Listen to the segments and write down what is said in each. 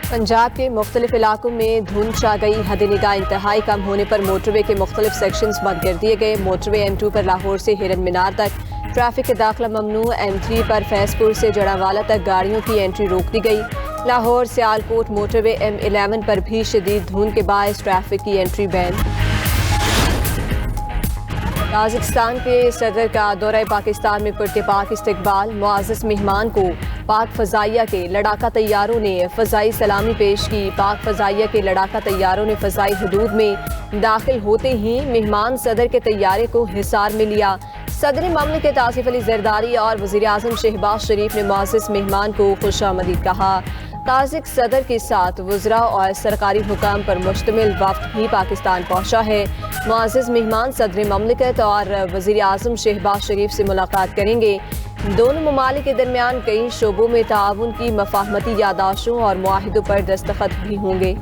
पंजाब के मुख्तलिफ इलाकों में धुंध छा गई। हद निगाह इंतहाई कम होने पर मोटरवे के मुख्तलिफ सेक्शंस बंद कर दिए गए। मोटरवे M2 पर लाहौर से हिरन मीनार तक ट्रैफिक का दाखिला ममनू। M3 पर फैजपुर से जड़ावाला तक गाड़ियों की एंट्री रोक दी गई। लाहौर सियालकोट मोटरवे M11 पर भी शदीद धुंध के बायस ट्रैफिक की एंट्री बैन। ताजिकिस्तान के सदर का दौरा पाकिस्तान में पुरतपाक इस्तकबाल। मुआज़्ज़ज़ मेहमान को पाक फ़ज़ाइया के लड़ाका तैयारों ने फ़ज़ाई सलामी पेश की। पाक फ़ज़ाइया के लड़ाका तैयारों ने फ़ज़ाई हदूद में दाखिल होते ही मेहमान सदर के तैयारे को हिसार में लिया। सदर ममलिकत आसिफ अली ज़रदारी और वज़ीर आज़म शहबाज शरीफ ने मुआज़्ज़ज़ मेहमान को खुशामदीद कहा। ताजिक सदर के साथ वज़रा और सरकारी हुकाम पर मुश्तमिल वफ़द भी पाकिस्तान पहुँचा है। मुआज़्ज़ज़ मेहमान सदर ममलिकत और वज़ीर आज़म शहबाज शरीफ से मुलाकात करेंगे। दोनों ममालिक के दरमियान कई शोबों में ताउन की मफाहमती यादाशों और मुआहिदों पर दस्तखत भी होंगे।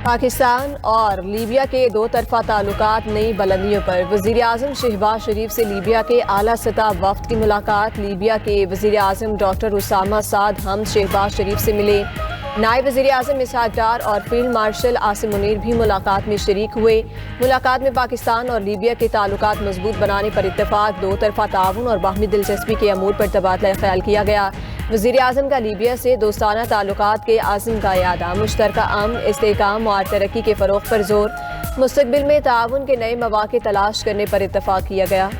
पाकिस्तान और लीबिया के दो तरफा ताल्लुकात नई बुलंदियों पर। वज़ीर आज़म शहबाज शरीफ से लीबिया के आला सतह वफ़द की मुलाकात। लीबिया के वज़ीर आज़म डॉक्टर उसामा साद हम शहबाज शरीफ से मिले। नायब वज़ीर आज़म इसहाक डार और फील्ड मार्शल आसिम मुनीर भी मुलाकात में शरीक हुए। मुलाकात में पाकिस्तान और लीबिया के ताल्लुकात मजबूत बनाने पर इत्तफाक, दो तरफा ताउन और बाहमी दिलचस्पी के अमूर पर तबादला ख्याल किया गया। वज़ीर आज़म का लीबिया से दोस्ताना ताल्लुकात के आज़म का यादा। मुश्तरका अमन, इस्तेहकाम और तरक्की के फ़रोग़ पर जोर। मुस्तक़बिल में ताउन के नए मौक़े तलाश करने पर इत्तफाक किया गया।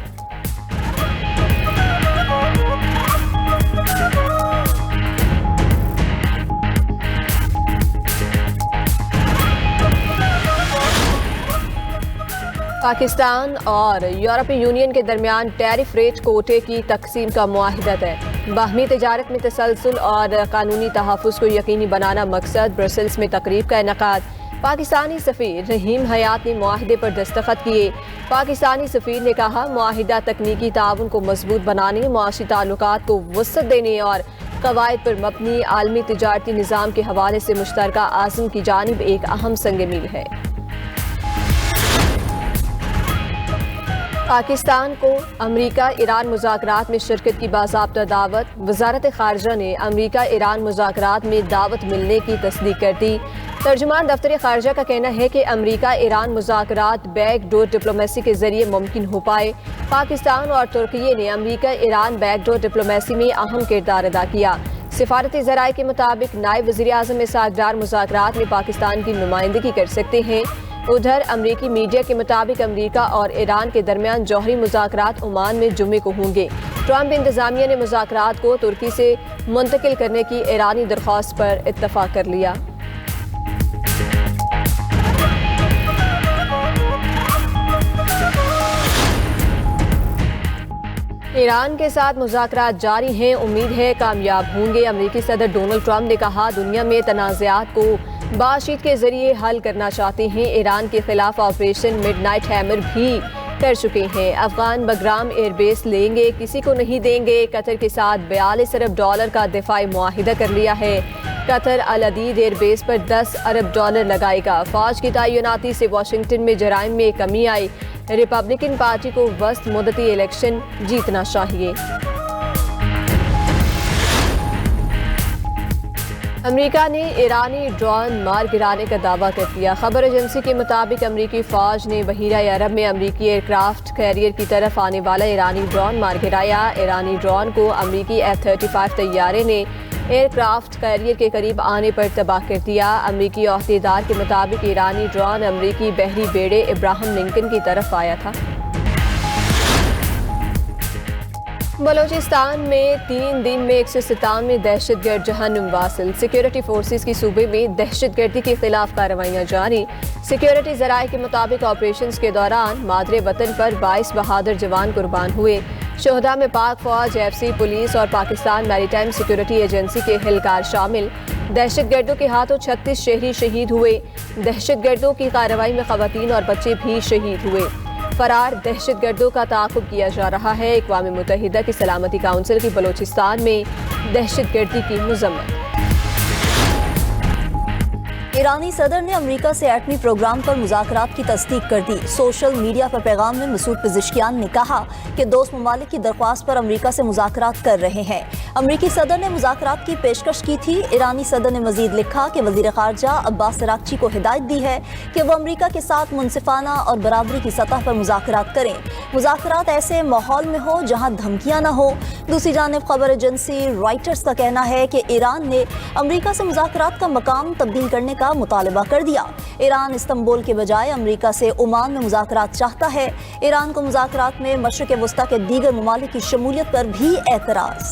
पाकिस्तान और यूरोपीय यूनियन के दरमियान टैरिफ रेट कोटे की तकसीम का मुआहिदा है। बाहमी तिजारत में तसलसल और कानूनी तहफ़्फ़ुज़ को यकीनी बनाना मकसद। ब्रसेल्स में तकरीब का इनेकाद। पाकिस्तानी सफ़ीर रहीम हयात ने मुआहिदे पर दस्तखत किए। पाकिस्तानी सफ़ीर ने कहा, मुआहिदा तकनीकी ताउन को मजबूत बनाने, मुआशी ताल्लुकात को वसअत देने और कवायद पर मबनी आलमी तिजारती निज़ाम के हवाले से मुश्तरका आज़म की जानिब एक अहम संग मील है। पाकिस्तान को अमरीका ईरान मुज़ाकरात में शिरकत की बाज़ाब्ता दावत। वज़ारत ख़ारजा ने अमरीका ईरान मुज़ाकरात में दावत मिलने की तस्दीक कर दी। तर्जुमान दफ्तर ख़ारजा का कहना है कि अमरीका ईरान मुज़ाकरात बैकडोर डिप्लोमेसी के ज़रिए मुमकिन हो पाए। पाकिस्तान और तुर्की ने अमरीका ईरान बैकडोर डिप्लोमेसी में अहम किरदार अदा किया। सिफारती ज़राए के मुताबिक नायब वज़ीर आज़म इसहाक डार मुज़ाकरात में पाकिस्तान की नुमाइंदगी कर सकते हैं। उधर अमरीकी मीडिया के मुताबिक अमरीका और ईरान के दरमियान जौहरी मुज़ाकरात ओमान में जुमे को होंगे। ट्रंप इंतज़ामिया ने मुज़ाकरात को तुर्की से मुंतकिल करने की ईरानी दरख्वास्त पर इत्तफाक कर लिया। ईरान के साथ मुज़ाकरात जारी हैं, उम्मीद है कामयाब होंगे। अमरीकी सदर डोनाल्ड ट्रंप ने कहा, दुनिया में तनाज़ात को बातचीत के जरिए हल करना चाहते हैं। ईरान के खिलाफ ऑपरेशन मिडनाइट हैमर भी कर चुके हैं। अफगान बग्राम एयरबेस लेंगे, किसी को नहीं देंगे। कतर के साथ $42 अरब का दिफाई मुआहिदा कर लिया है। कतर अल अदीद एयरबेस पर $10 अरब लगाएगा। फौज की तैनाती से वाशिंगटन में जराइम में कमी आई। रिपब्लिकन पार्टी को वस्त मुद्दती इलेक्शन जीतना चाहिए। अमेरिका ने ईरानी ड्रोन मार गिराने का दावा कर दिया। खबर एजेंसी के मुताबिक अमेरिकी फौज ने बहीरा अरब में अमेरिकी एयरक्राफ्ट कैरियर की तरफ आने वाला ईरानी ड्रोन मार गिराया। ईरानी ड्रोन को अमेरिकी F-35 तैयारे ने एयरक्राफ्ट कैरियर के करीब आने पर तबाह कर दिया। अमेरिकी अहदेदार के मुताबिक ईरानी ड्रोन अमेरिकी बहरी बेड़े इब्राहिम लिंकन की तरफ आया था। बलोचिस्तान में 3 दिन में 197 दहशतगर्द जहन्नुम वासिल। सिक्योरिटी फोर्सेस की सूबे में दहशतगर्दी के खिलाफ कार्रवाइयां जारी। सिक्योरिटी जराये के मुताबिक ऑपरेशंस के दौरान मादरे वतन पर 22 बहादुर जवान कुर्बान हुए। शोहदा में पाक फौज, FC पुलिस और पाकिस्तान मैरीटाइम सिक्योरिटी एजेंसी के एहलकार शामिल। दहशतगर्दों के हाथों 36 शहरी शहीद हुए। दहशतगर्दों की कार्रवाई में खवातीन और बच्चे भी शहीद हुए। फरार दहशतगर्दों का ताक़ुब किया जा रहा है। अक़वाम मुत्तहिदा की सलामती काउंसिल की बलोचिस्तान में दहशतगर्दी की मज़म्मत। ایرانی صدر نے امریکہ سے ایٹمی پروگرام پر مذاکرات کی تصدیق کر دی۔ سوشل میڈیا پر پیغام میں مسعود پزشکیان نے کہا کہ دوست ممالک کی درخواست پر امریکہ سے مذاکرات کر رہے ہیں۔ امریکی صدر نے مذاکرات کی پیشکش کی تھی۔ ایرانی صدر نے مزید لکھا کہ وزیر خارجہ عباس اراغچی کو ہدایت دی ہے کہ وہ امریکہ کے ساتھ منصفانہ اور برابری کی سطح پر مذاکرات کریں۔ مذاکرات ایسے ماحول میں ہو جہاں دھمکیاں نہ ہو۔ دوسری جانب خبر ایجنسی رائٹرز کا کہنا ہے کہ ایران نے امریکہ سے مذاکرات کا مقام تبدیل کرنے کا مطالبہ کر دیا۔ ایران استنبول کے بجائے امریکہ سے عمان میں مذاکرات چاہتا ہے۔ ایران کو مذاکرات میں مشرق وسطیٰ کے دیگر ممالک کی شمولیت پر بھی اعتراض۔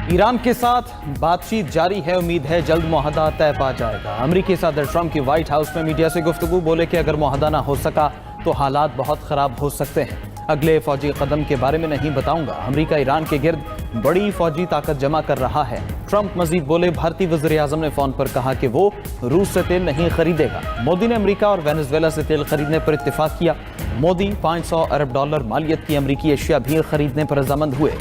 ایران کے ساتھ بات چیت جاری ہے، امید ہے جلد معاہدہ طے پا جائے گا۔ امریکی صدر ٹرمپ کی وائٹ ہاؤس میں میڈیا سے گفتگو، بولے کہ اگر معاہدہ نہ ہو سکا تو حالات بہت خراب ہو سکتے ہیں۔ اگلے فوجی قدم کے بارے میں نہیں بتاؤں گا، امریکہ ایران کے گرد بڑی فوجی طاقت جمع کر رہا ہے۔ ٹرمپ مزید بولے، بھارتی وزیر اعظم نے فون پر کہا کہ وہ روس سے تیل نہیں خریدے گا۔ مودی نے امریکہ اور وینزویلا سے تیل خریدنے پر اتفاق کیا۔ مودی $500 ارب مالیت کی امریکی اشیاء بھی خریدنے پر رضامند ہوئے۔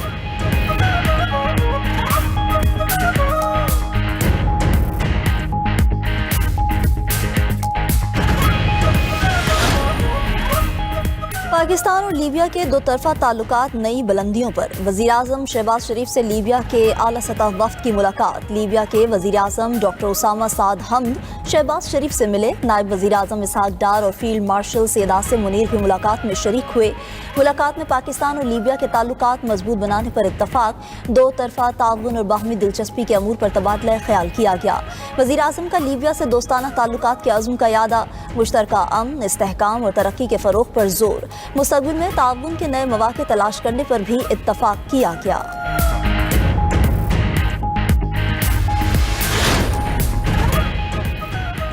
پاکستان اور لیبیا کے دو طرفہ تعلقات نئی بلندیوں پر۔ وزیر اعظم شہباز شریف سے لیبیا کے اعلیٰ سطح وفد کی ملاقات۔ لیبیا کے وزیر اعظم ڈاکٹر اسامہ سعد حمد شہباز شریف سے ملے۔ نائب وزیر اعظم اسحاق ڈار اور فیلڈ مارشل سید عاصم منیر بھی ملاقات میں شریک ہوئے۔ ملاقات میں پاکستان اور لیبیا کے تعلقات مضبوط بنانے پر اتفاق، دو طرفہ تعاون اور باہمی دلچسپی کے امور پر تبادلہ خیال کیا گیا۔ وزیر اعظم کا لیبیا سے دوستانہ تعلقات کے عزم کا اعادہ، مشترکہ امن، استحکام اور ترقی کے فروغ پر زور۔ مستقبل میں تعاون کے نئے مواقع تلاش کرنے پر بھی اتفاق کیا گیا۔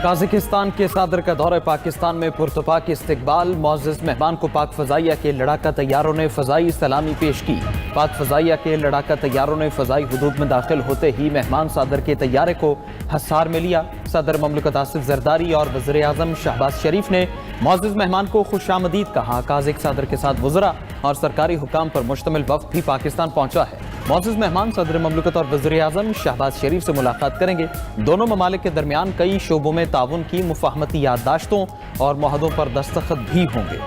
قازقستان کے صدر کا دورہ پاکستان میں پرتپاک استقبال۔ معزز مہمان کو پاک فضائیہ کے لڑاکا طیاروں نے فضائی سلامی پیش کی۔ پاک فضائیہ کے لڑاکا طیاروں نے فضائی حدود میں داخل ہوتے ہی مہمان صدر کے طیارے کو حصار میں لیا۔ صدر مملکت آصف زرداری اور وزیر اعظم شہباز شریف نے معزز مہمان کو خوش آمدید کہا۔ قازق صدر کے ساتھ وزراء اور سرکاری حکام پر مشتمل وفد بھی پاکستان پہنچا ہے۔ معزز مہمان صدر مملکت اور وزیر اعظم شہباز شریف سے ملاقات کریں گے۔ دونوں ممالک کے درمیان کئی شعبوں میں تعاون کی مفاہمتی یادداشتوں اور معاہدوں پر دستخط بھی ہوں گے۔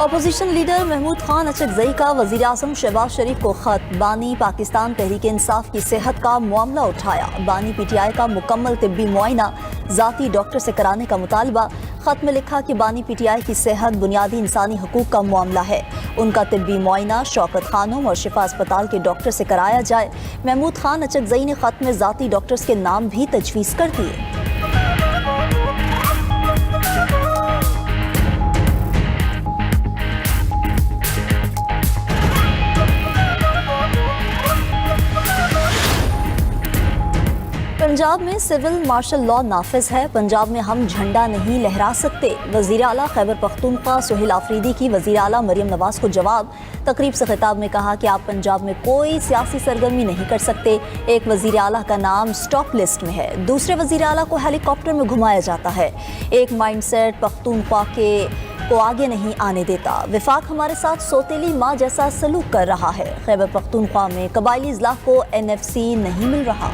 اپوزیشن لیڈر محمود خان اچکزئی کا وزیر اعظم شہباز شریف کو خط۔ بانی پاکستان تحریک انصاف کی صحت کا معاملہ اٹھایا۔ بانی پی ٹی آئی کا مکمل طبی معائنہ ذاتی ڈاکٹر سے کرانے کا مطالبہ۔ خط میں لکھا کہ بانی پی ٹی آئی کی صحت بنیادی انسانی حقوق کا معاملہ ہے، ان کا طبی معائنہ شوکت خانم اور شفا اسپتال کے ڈاکٹر سے کرایا جائے۔ محمود خان اچکزئی نے خط میں ذاتی ڈاکٹرز کے نام بھی تجویز کر دیے۔ پنجاب میں سول مارشل لاء نافذ ہے، پنجاب میں ہم جھنڈا نہیں لہرا سکتے۔ وزیر اعلیٰ خیبر پختونخوا سہیل آفریدی کی وزیر اعلیٰ مریم نواز کو جواب۔ تقریب سے خطاب میں کہا کہ آپ پنجاب میں کوئی سیاسی سرگرمی نہیں کر سکتے۔ ایک وزیر اعلیٰ کا نام سٹاپ لسٹ میں ہے، دوسرے وزیر اعلیٰ کو ہیلی کاپٹر میں گھمایا جاتا ہے۔ ایک مائنڈ سیٹ پختونخوا کو آگے نہیں آنے دیتا۔ وفاق ہمارے ساتھ سوتیلی ماں جیسا سلوک کر رہا ہے۔ خیبر پختونخوا میں قبائلی اضلاع کو NFC نہیں مل رہا۔